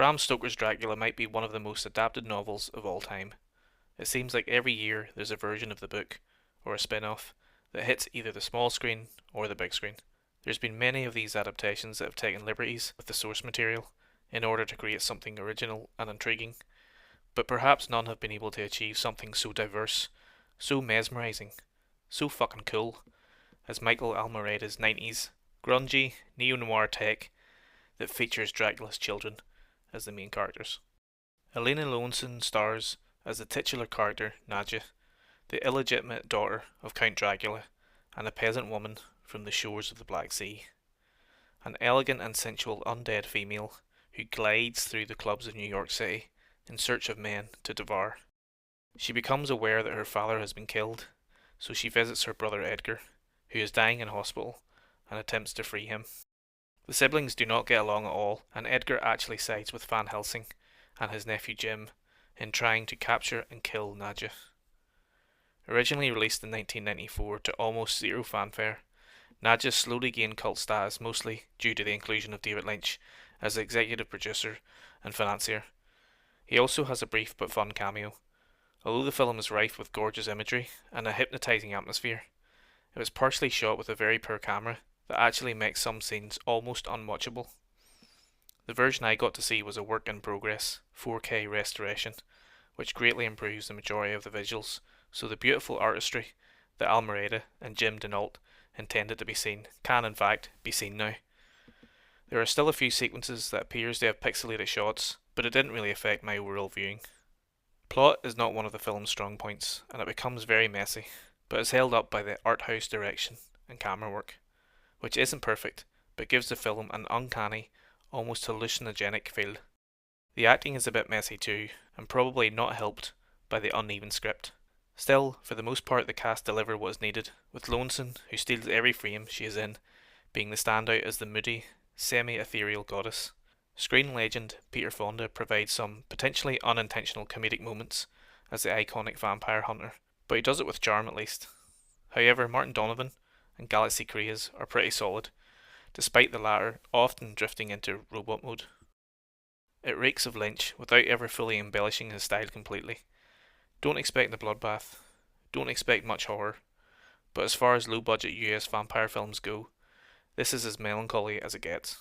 Bram Stoker's Dracula might be one of the most adapted novels of all time. It seems like every year there's a version of the book, or a spin-off, that hits either the small screen or the big screen. There's been many of these adaptations that have taken liberties with the source material in order to create something original and intriguing, but perhaps none have been able to achieve something so diverse, so mesmerizing, so fucking cool as Michael Almereyda's 90s grungy neo-noir tech that features Dracula's children as the main characters. Elina Löwensohn stars as the titular character Nadja, the illegitimate daughter of Count Dracula and a peasant woman from the shores of the Black Sea. An elegant and sensual undead female who glides through the clubs of New York City in search of men to devour. She becomes aware that her father has been killed, so she visits her brother Edgar, who is dying in hospital, and attempts to free him. The siblings do not get along at all, and Edgar actually sides with Van Helsing and his nephew Jim in trying to capture and kill Nadja. Originally released in 1994 to almost zero fanfare, Nadja slowly gained cult status mostly due to the inclusion of David Lynch as executive producer and financier. He also has a brief but fun cameo. Although the film is rife with gorgeous imagery and a hypnotizing atmosphere, it was partially shot with a very poor camera that actually makes some scenes almost unwatchable. The version I got to see was a work in progress 4K restoration, which greatly improves the majority of the visuals, so the beautiful artistry that Almereyda and Jim Denault intended to be seen can in fact be seen now. There are still a few sequences that appears to have pixelated shots, but it didn't really affect my overall viewing. Plot is not one of the film's strong points, and it becomes very messy, but is held up by the art house direction and camera work, which isn't perfect, but gives the film an uncanny, almost hallucinogenic feel. The acting is a bit messy too, and probably not helped by the uneven script. Still, for the most part the cast deliver what is needed, with Löwensohn, who steals every frame she is in, being the standout as the moody, semi-ethereal goddess. Screen legend Peter Fonda provides some potentially unintentional comedic moments as the iconic vampire hunter, but he does it with charm at least. However, Martin Donovan and Galaxy Craze are pretty solid, despite the latter often drifting into robot mode. It reeks of Lynch without ever fully embellishing his style completely. Don't expect the bloodbath, don't expect much horror, but as far as low budget US vampire films go, this is as melancholy as it gets.